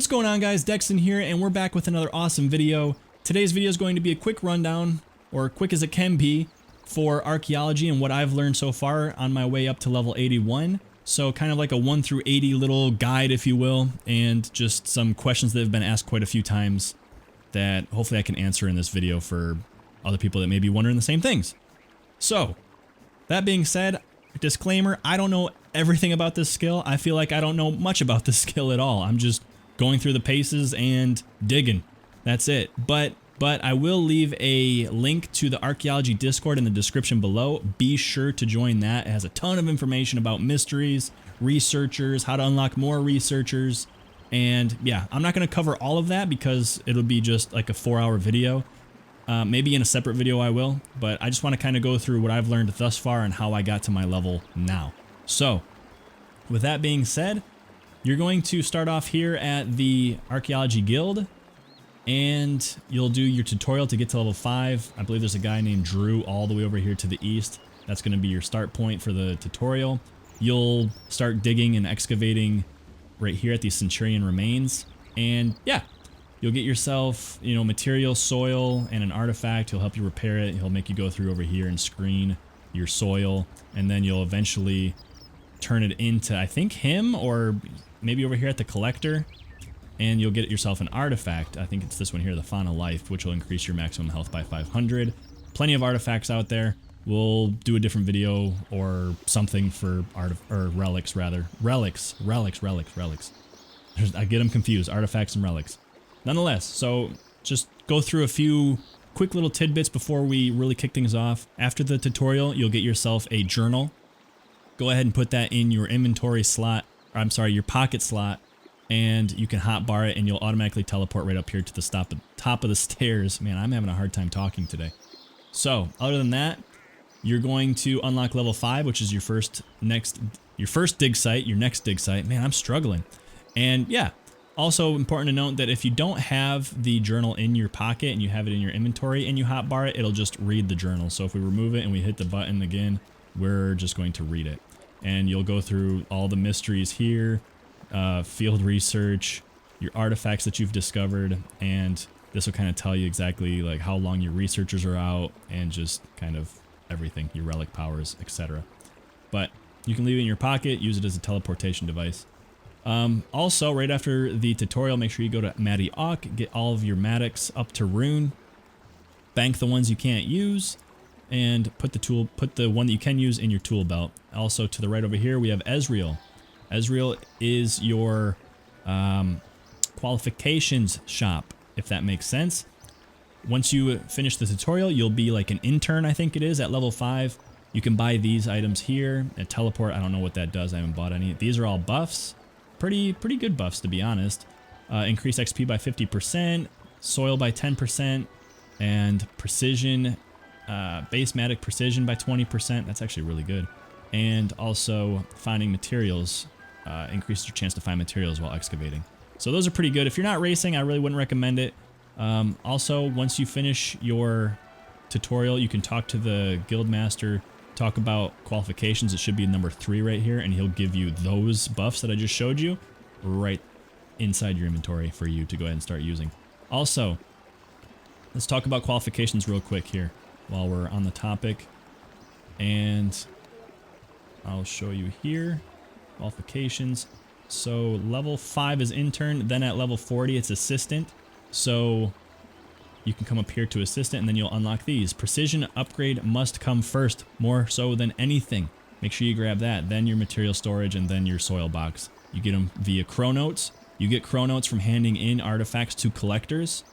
What's going on, guys? Dexxon here, and we're back with another awesome video. Today's video is going to be a quick rundown, or quick as it can be, for archaeology and what I've learned so far on my way up to level 81. So kind of like a 1 through 80 little guide, if you will, and just some questions that have been asked quite a few times that hopefully I can answer in this video for other people that may be wondering the same things. So, that being said, disclaimer, I don't know everything about this skill. I feel like I don't know much about this skill at all. I'm just going through the paces and digging. That's it. But I will leave a link to the Archaeology Discord in the description below. Be sure to join that. It has a ton of information about mysteries, researchers, how to unlock more researchers. And yeah, I'm not going to cover all of that because it'll be just like a 4-hour video. Maybe in a separate video I will, but I just want to kind of go through what I've learned thus far and how I got to my level now. So, with that being said, you're going to start off here at the Archaeology Guild, and you'll do your tutorial to get to level 5. I believe there's a guy named Drew all the way over here to the east. That's going to be your start point for the tutorial. You'll start digging and excavating right here at the Centurion remains, and yeah, you'll get yourself, you know, material, soil, and an artifact. He'll help you repair it. He'll make you go through over here and screen your soil, and then you'll eventually turn it into, I think, him, or maybe over here at the collector, and you'll get yourself an artifact. I think it's this one here, the Fauna Life, which will increase your maximum health by 500. Plenty of artifacts out there. We'll do a different video or something for relics, rather. Relics. I get them confused, artifacts and relics. Nonetheless, so just go through a few quick little tidbits before we really kick things off. After the tutorial, you'll get yourself a journal. Go ahead and put that in your inventory slot, or I'm sorry, your pocket slot, and you can hotbar it and you'll automatically teleport right up here to the top of the stairs. Man, I'm having a hard time talking today. So, other than that, you're going to unlock level 5, which is your first dig site, your next dig site. Man, I'm struggling. And yeah, also important to note that if you don't have the journal in your pocket and you have it in your inventory and you hotbar it, it'll just read the journal. So if we remove it and we hit the button again, we're just going to read it. And you'll go through all the mysteries here, field research, your artifacts that you've discovered, and this will kind of tell you exactly like how long your researchers are out and just kind of everything, your relic powers, etc. But you can leave it in your pocket, use it as a teleportation device. Also, right after the tutorial, make sure you go to Matty Auk, get all of your Maddox up to Rune, bank the ones you can't use, and put the one that you can use in your tool belt. Also, to the right over here, we have Ezreal. Ezreal is your qualifications shop, if that makes sense. Once you finish the tutorial, you'll be like an intern, I think it is, at level 5. You can buy these items here. A teleport, I don't know what that does. I haven't bought any. These are all buffs. Pretty good buffs, to be honest. Increase XP by 50%, soil by 10%, and precision, base Matic precision by 20%. That's actually really good. And also finding materials, increases your chance to find materials while excavating. So those are pretty good. If you're not racing, I really wouldn't recommend it. Also, once you finish your tutorial, you can talk to the guild master, talk about qualifications. It should be number 3 right here, and he'll give you those buffs that I just showed you right inside your inventory for you to go ahead and start using. Also, let's talk about qualifications real quick here while we're on the topic, and I'll show you here qualifications. So level 5 is intern, then at level 40 it's assistant. So you can come up here to assistant and then you'll unlock these. Precision upgrade must come first, more so than anything. Make sure you grab that, then your material storage, and then your soil box. You get them via chronotes. You get chronotes from handing in artifacts to collectors.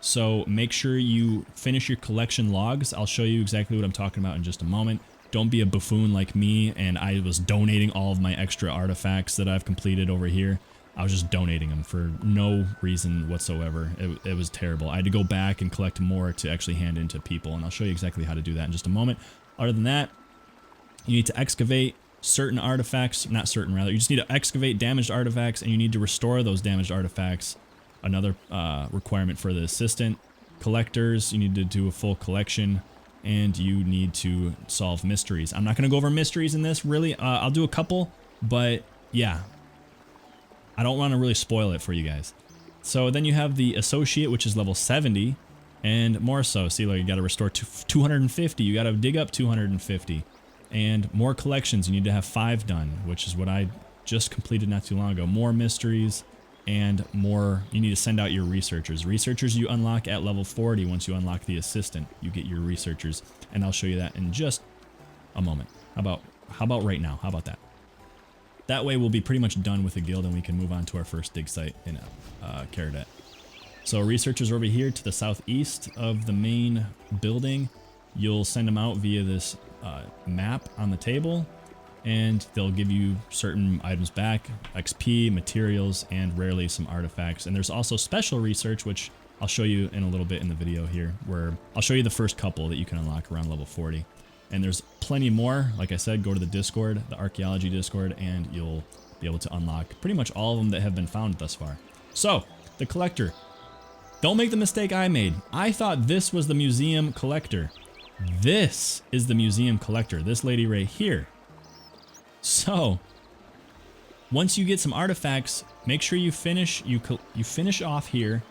So make sure you finish your collection logs. I'll show you exactly what I'm talking about in just a moment. Don't be a buffoon like me, and I was donating all of my extra artifacts that I've completed over here. I was just donating them for no reason whatsoever. It was terrible. I had to go back and collect more to actually hand in to people, and I'll show you exactly how to do that in just a moment. Other than that, you need to excavate certain artifacts, not certain rather, you just need to excavate damaged artifacts, and you need to restore those damaged artifacts. Another requirement for the assistant. Collectors, you need to do a full collection, and you need to solve mysteries. I'm not going to go over mysteries in this, really. I'll do a couple, but yeah, I don't want to really spoil it for you guys. So then you have the associate, which is level 70, and more so. See, like you got to restore to 250. You got to dig up 250, and more collections. You need to have 5 done, which is what I just completed not too long ago. More mysteries and more. You need to send out your researchers. Researchers you unlock at level 40. Once you unlock the assistant, you get your researchers, and I'll show you that in just a moment. How about right now? How about that? That way we'll be pretty much done with the guild and we can move on to our first dig site in Caradet. So researchers over here to the southeast of the main building. You'll send them out via this map on the table, and they'll give you certain items back, XP, materials, and rarely some artifacts. And there's also special research, which I'll show you in a little bit in the video here, where I'll show you the first couple that you can unlock around level 40. And there's plenty more. Like I said, go to the Discord, the Archaeology Discord, and you'll be able to unlock pretty much all of them that have been found thus far. So, the collector. Don't make the mistake I made. I thought this was the museum collector. This is the museum collector, this lady right here. So, once you get some artifacts, make sure you finish off here.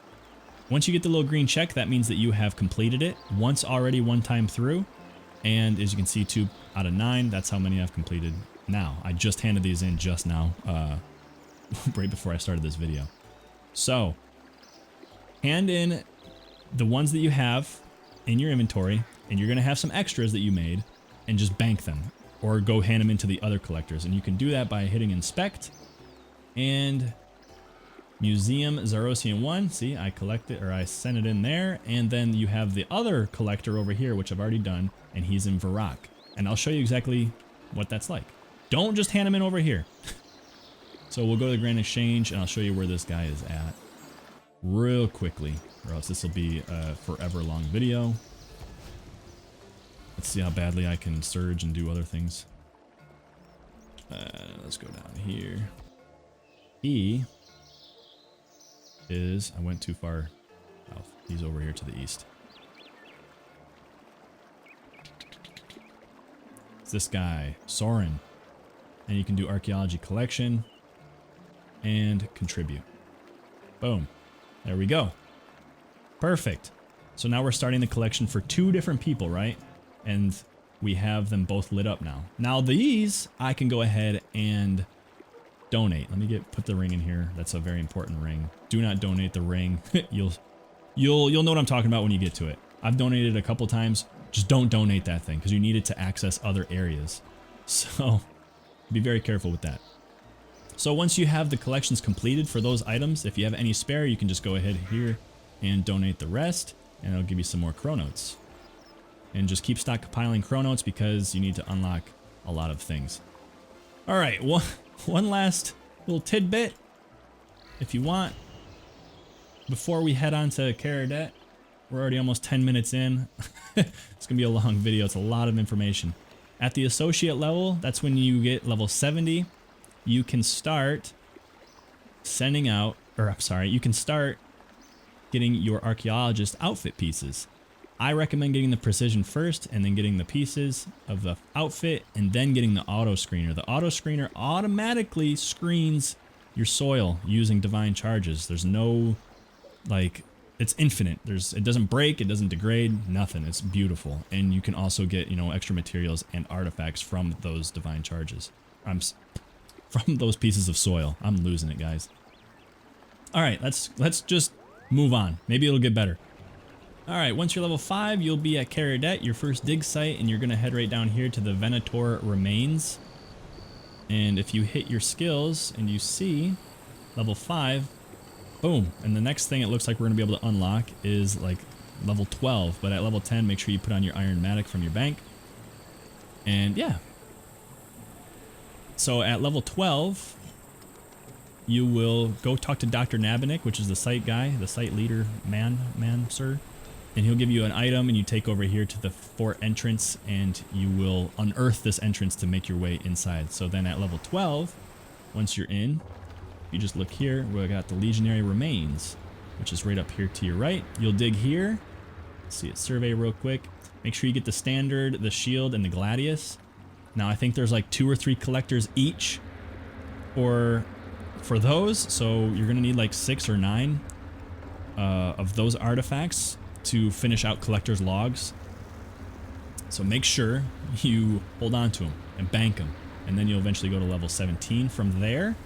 Once you get the little green check, that means that you have completed it once already, one time through. And as you can see, 2 out of 9, that's how many I've completed now. I just handed these in just now, right before I started this video. So, hand in the ones that you have in your inventory, and you're going to have some extras that you made, and just bank them. Or go hand them into the other collectors. And you can do that by hitting inspect, and Museum Zarosian 1, see, I collected, or I sent it in there, and then you have the other collector over here, which I've already done, and he's in Varak. And I'll show you exactly what that's like. Don't just hand him in over here. So we'll go to the Grand Exchange, and I'll show you where this guy is at real quickly, or else this will be a forever long video. Let's see how badly I can surge and do other things. Let's go down here. He is, I went too far south. He's over here to the east. It's this guy, Soren. And you can do archaeology collection and contribute. Boom. There we go. Perfect. So now we're starting the collection for 2 different people, right? And we have them both lit up now. Now these, I can go ahead and donate. Let me put the ring in here. That's a very important ring. Do not donate the ring. You'll know what I'm talking about when you get to it. I've donated a couple times. Just don't donate that thing because you need it to access other areas. So be very careful with that. So once you have the collections completed for those items, if you have any spare, you can just go ahead here and donate the rest, and it'll give you some more chronotes. And just keep stockpiling chronotes because you need to unlock a lot of things. All right, one last little tidbit, if you want, before we head on to Caradet. We're already almost 10 minutes in. It's gonna be a long video. It's a lot of information. At the associate level, that's when you get level 70. You can start sending out, or I'm sorry, you can start getting your archaeologist outfit pieces. I recommend getting the precision first and then getting the pieces of the outfit and then getting the auto screener. The auto screener automatically screens your soil using divine charges. There's no, like, it's infinite. It doesn't break, it doesn't degrade, nothing. It's beautiful. And you can also get, extra materials and artifacts from those divine charges. From those pieces of soil. I'm losing it, guys. All right, let's just move on. Maybe it'll get better. All right, once you're level 5, you'll be at Caradet, your first dig site, and you're gonna head right down here to the Venator Remains. And if you hit your skills and you see level 5, boom. And the next thing it looks like we're gonna be able to unlock is like level 12, but at level 10, make sure you put on your Iron Matic from your bank. And yeah. So at level 12, you will go talk to Dr. Nabanik, which is the site guy, the site leader sir. And he'll give you an item, and you take over here to the fort entrance, and you will unearth this entrance to make your way inside. So then at level 12, once you're in, you just look here, we got the Legionary Remains, which is right up here to your right. You'll dig here, see it survey real quick. Make sure you get the standard, the shield, and the gladius. Now I think there's like 2 or 3 collectors each for those, so you're gonna need like 6 or 9. of those artifacts to finish out collector's logs. So make sure you hold on to them and bank them. And then you'll eventually go to level 17 from there,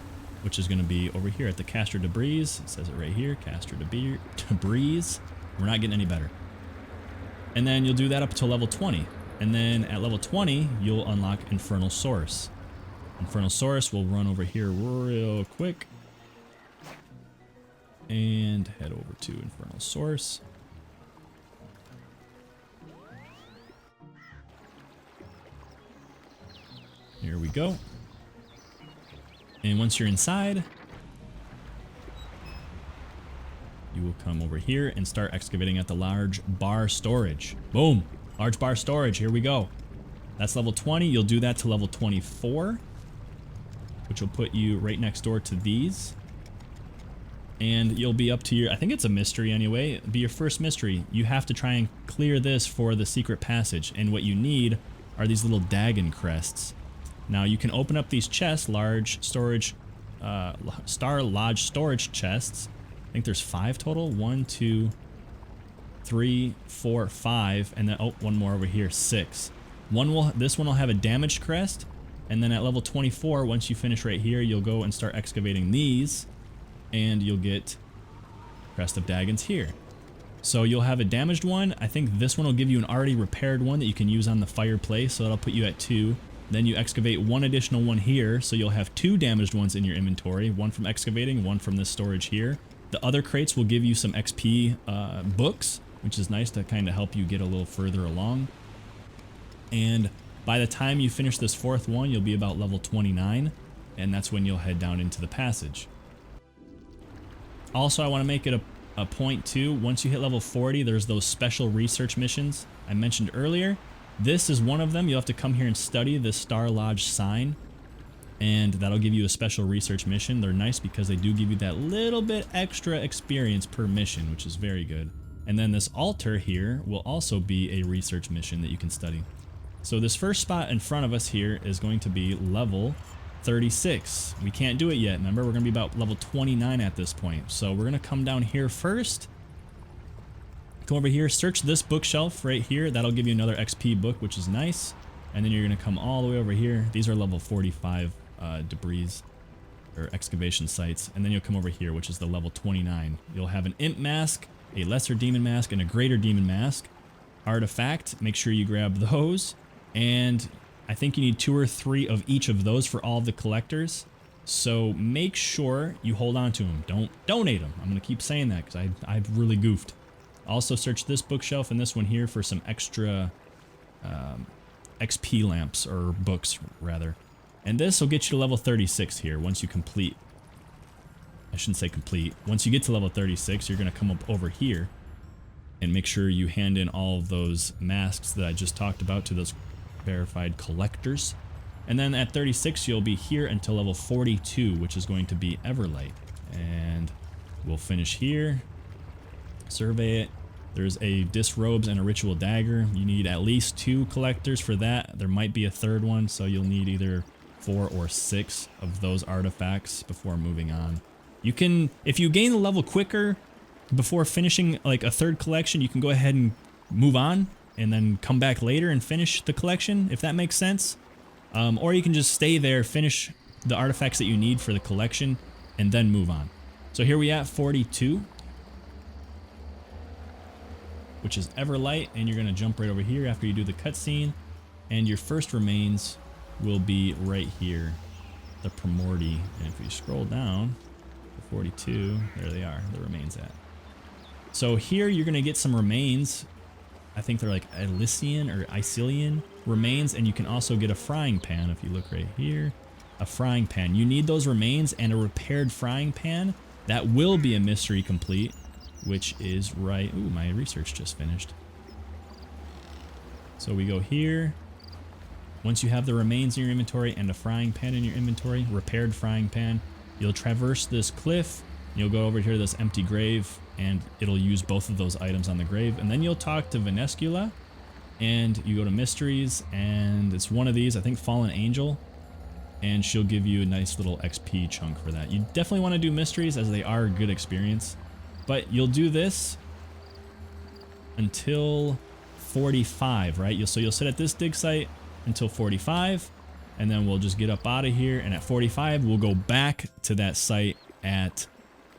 which is going to be over here at the Caster Debris. It says it right here, Caster Debris. We're not getting any better. And then you'll do that up to level 20. And then at level 20, you'll unlock Infernal Source. Infernal Source will run over here real quick. And head over to Infernal Source. Here we go. And once you're inside, you will come over here and start excavating at the large bar storage. Boom! Large bar storage, here we go. That's level 20. You'll do that to level 24, which will put you right next door to these. And you'll be up to your, I think it's a mystery anyway, it'll be your first mystery. You have to try and clear this for the secret passage. And what you need are these little Dagon crests. Now you can open up these chests, large storage, Star Lodge storage chests. I think there's 5 total. 1, 2, 3, 4, 5, and then oh, one more over here, 6. This one will have a damaged crest, and then at level 24, once you finish right here, you'll go and start excavating these, and you'll get Crest of Dagons here. So you'll have a damaged one. I think this one will give you an already repaired one that you can use on the fireplace, so that'll put you at 2. Then you excavate one additional one here, so you'll have 2 damaged ones in your inventory, one from excavating, one from this storage here. The other crates will give you some XP books, which is nice to kind of help you get a little further along. And by the time you finish this 4th one, you'll be about level 29, and that's when you'll head down into the passage. Also, I want to make it a point too, once you hit level 40, there's those special research missions I mentioned earlier. This is one of them. You'll have to come here and study the Star Lodge sign, and that'll give you a special research mission. They're nice because they do give you that little bit extra experience per mission, which is very good. And then this altar here will also be a research mission that you can study. So this first spot in front of us here is going to be level 36. We can't do it yet. Remember, we're going to be about level 29 at this point. So we're going to come down here first. Come over here, search this bookshelf right here. That'll give you another XP book, which is nice. And then you're going to come all the way over here. These are level 45 debris or excavation sites. And then you'll come over here, which is the level 29. You'll have an imp mask, a lesser demon mask, and a greater demon mask. Artifact, make sure you grab those. And I think you need 2 or 3 of each of those for all of the collectors. So make sure you hold on to them. Don't donate them. I'm going to keep saying that because I've really goofed. Also search this bookshelf and this one here for some extra XP lamps, or books rather. And this will get you to level 36 here once you complete. I shouldn't say complete. Once you get to level 36, you're going to come up over here and make sure you hand in all of those masks that I just talked about to those verified collectors. And then at 36, you'll be here until level 42, which is going to be Everlight. And we'll finish here. Survey it. There's a disrobes and a ritual dagger. You need at least 2 collectors for that. There might be a 3rd one, so you'll need either 4 or 6 of those artifacts before moving on. You can, if you gain the level quicker before finishing like a 3rd collection, you can go ahead and move on and then come back later and finish the collection, if that makes sense. Or you can just stay there, finish the artifacts that you need for the collection, and then move on. So here we at 42. Which is Everlight, and you're going to jump right over here after you do the cutscene, and your first remains will be right here, the Primordi. And if we scroll down to 42, there they are, the remains at. So here you're going to get some remains. I think they're like Elysian or Icilian remains, and you can also get a frying pan if you look right here. A frying pan. You need those remains and a repaired frying pan. That will be a mystery complete, which is right. Ooh, my research just finished. So we go here. Once you have the remains in your inventory and a frying pan in your inventory, repaired frying pan, you'll traverse this cliff. You'll go over here to this empty grave, and it'll use both of those items on the grave. And then you'll talk to Venescula, and you go to Mysteries, and it's one of these, I think Fallen Angel, and she'll give you a nice little XP chunk for that. You definitely want to do Mysteries, as they are a good experience. But you'll do this until 45, right? So you'll sit at this dig site until 45, and then we'll just get up out of here, and at 45 we'll go back to that site at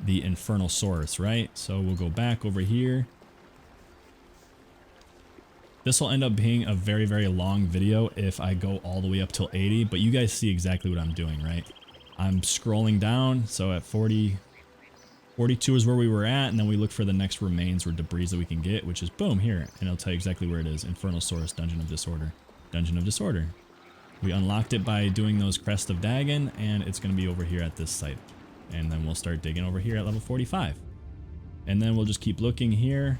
the infernal source, right? So we'll go back over here. This will end up being a very, very long video if I go all the way up till 80, but you guys see exactly what I'm doing, right? I'm scrolling down, so at 40, 42 is where we were at, and then we look for the next remains or debris that we can get, which is boom, here, and it'll tell you exactly where it is. Infernal Source, Dungeon of Disorder. Dungeon of Disorder. We unlocked it by doing those Crest of Dagon, and it's going to be over here at this site. And then we'll start digging over here at level 45. And then we'll just keep looking here.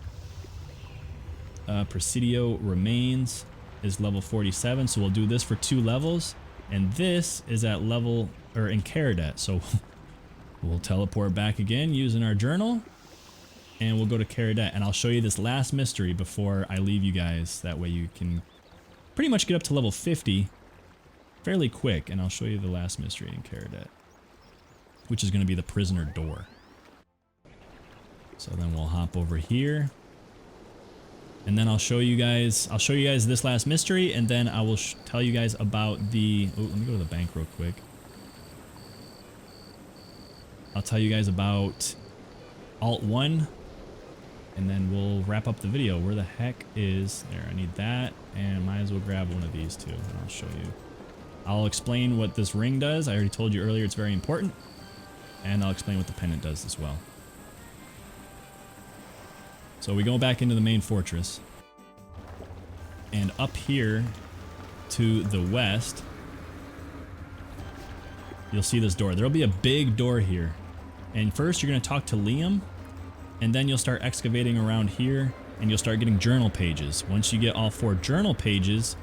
Presidio Remains is level 47, so we'll do this for 2 levels. And this is at level, or in Caradet, so we'll teleport back again using our journal. And we'll go to Caradet, and I'll show you this last mystery before I leave you guys. That way you can pretty much get up to level 50 fairly quick, and I'll show you the last mystery in Caradet, which is going to be the prisoner door. So then we'll hop over here, and then I'll show you guys this last mystery, and then I will tell you guys about the, oh, let me go to the bank real quick. I'll tell you guys about Alt 1, and then we'll wrap up the video. Where the heck is, there, I need that, and might as well grab one of these too, and I'll show you. I'll explain what this ring does. I already told you earlier it's very important. And I'll explain what the pendant does as well. So we go back into the main fortress. And up here to the west, you'll see this door. There'll be a big door here. And first you're going to talk to Liam. And then you'll start excavating around here. And you'll start getting journal pages. Once you get all 4 journal pages,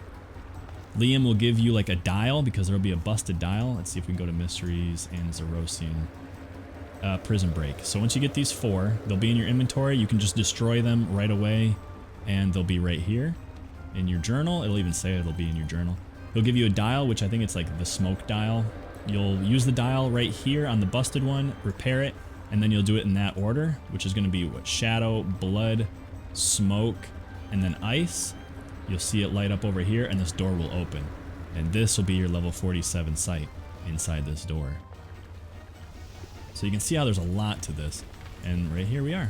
Liam will give you like a dial, because there'll be a busted dial. Let's see if we can go to Mysteries and Zerosian. Prison Break. So once you get these 4, they'll be in your inventory. You can just destroy them right away, and they'll be right here in your journal. It'll even say it'll be in your journal. He'll give you a dial, which I think it's like the smoke dial. You'll use the dial right here on the busted one, repair it, and then you'll do it in that order, which is going to be what? Shadow, blood, smoke, and then ice. You'll see it light up over here, and this door will open. And this will be your level 47 site inside this door. So you can see how there's a lot to this. And right here we are.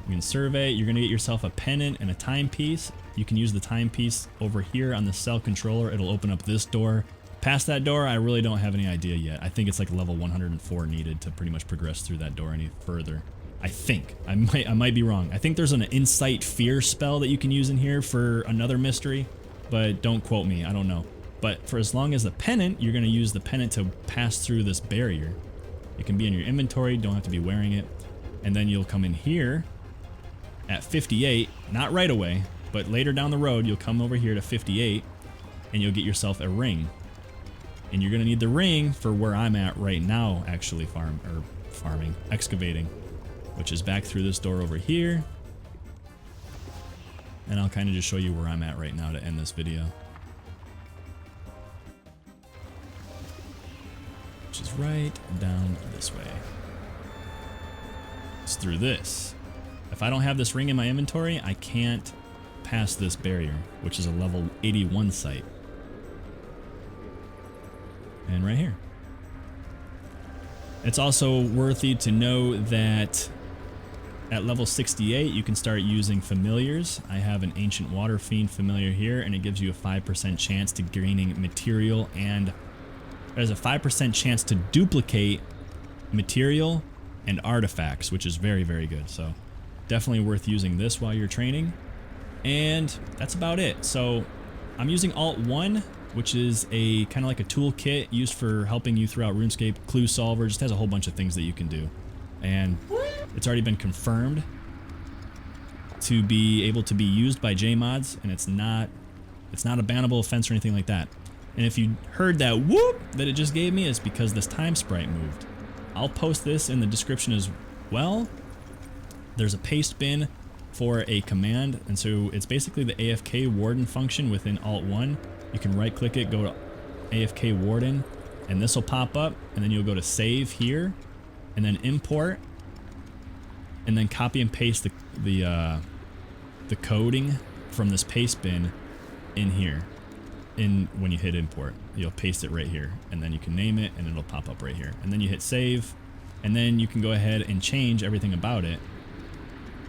You can survey. You're going to get yourself a pennant and a timepiece. You can use the timepiece over here on the cell controller. It'll open up this door. Past that door, I really don't have any idea yet. I think it's like level 104 needed to pretty much progress through that door any further. I think. I might be wrong. I think there's an Insight Fear spell that you can use in here for another mystery, but don't quote me. I don't know. But for as long as the pennant, you're going to use the pennant to pass through this barrier. It can be in your inventory. Don't have to be wearing it. And then you'll come in here at 58, not right away, but later down the road, you'll come over here to 58, and you'll get yourself a ring. And you're going to need the ring for where I'm at right now, actually excavating, which is back through this door over here. And I'll kind of just show you where I'm at right now to end this video. Which is right down this way. It's through this. If I don't have this ring in my inventory, I can't pass this barrier, which is a level 81 site. And right here. It's also worthy to know that at level 68, you can start using familiars. I have an Ancient Water Fiend familiar here, and it gives you a 5% chance to gaining material, and there's a 5% chance to duplicate material and artifacts, which is very, very good. So definitely worth using this while you're training. And that's about it. So I'm using Alt 1, which is a kind of like a toolkit used for helping you throughout RuneScape. Clue Solver just has a whole bunch of things that you can do. And it's already been confirmed to be able to be used by JMods, and it's not a bannable offense or anything like that. And if you heard that whoop that it just gave me, it's because this time sprite moved. I'll post this in the description as well. There's a paste bin for a command, and so it's basically the AFK warden function within Alt 1. You can right click it, go to AFK warden, and this will pop up, and then you'll go to save here, and then import, and then copy and paste the coding from this paste bin in here. When you hit import, you'll paste it right here, and then you can name it and it'll pop up right here, and then you hit save, and then you can go ahead and change everything about it.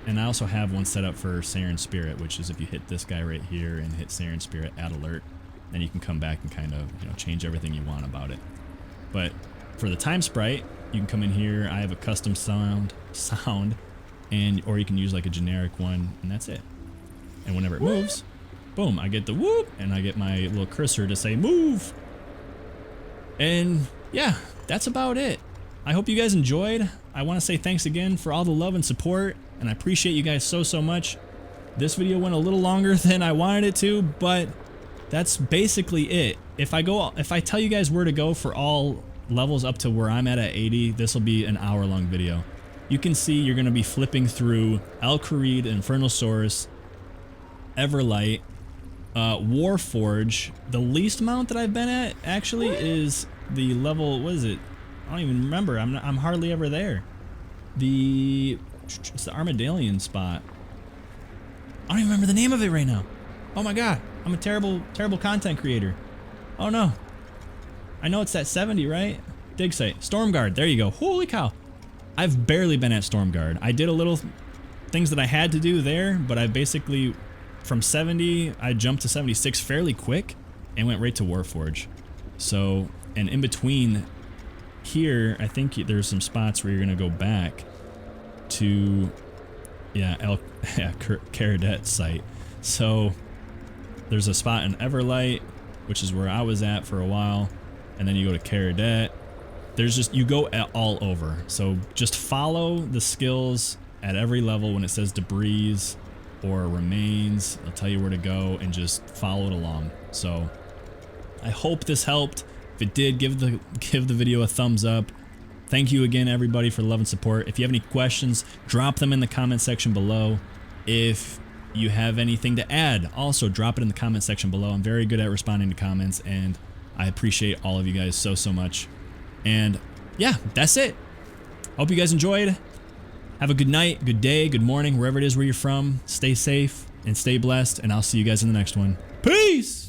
And I also have one set up for Siren Spirit, which is if you hit this guy right here and hit Siren Spirit add alert, then you can come back and kind of, you know, change everything you want about it. But for the time sprite, you can come in here. I have a custom sound, and or you can use like a generic one, and that's it. And whenever it moves, boom, I get the whoop, and I get my little cursor to say move. And yeah, that's about it. I hope you guys enjoyed. I want to say thanks again for all the love and support, and I appreciate you guys so much. This video went a little longer than I wanted it to, but that's basically it. If I tell you guys where to go for all levels up to where I'm at 80, this will be an hour-long video. You can see you're going to be flipping through El Kharid, Infernal Source, Everlight, Warforge. The least amount that I've been at actually is the level, what is it? I don't even remember. I'm hardly ever there. It's the Armadillion spot. I don't even remember the name of it right now. Oh my god, I'm a terrible content creator. Oh no. I know it's that 70, right? Dig site. Stormguard, there you go. Holy cow. I've barely been at Stormguard. I did a little things that I had to do there, but I basically, from 70, I jumped to 76 fairly quick and went right to Warforge. So, and in between here, I think there's some spots where you're gonna go back to, Caradet site. So there's a spot in Everlight, which is where I was at for a while, and then you go to Caradet. There's just, you go all over. So just follow the skills at every level. When it says debris or remains, it'll tell you where to go, and just follow it along. So I hope this helped. If it did, give the video a thumbs up. Thank you again, everybody, for the love and support. If you have any questions, drop them in the comment section below. If you have anything to add, also drop it in the comment section below. I'm very good at responding to comments, and I appreciate all of you guys so much. And yeah, that's it. Hope you guys enjoyed. Have a good night, good day, good morning, wherever it is where you're from. Stay safe and stay blessed, and I'll see you guys in the next one. Peace!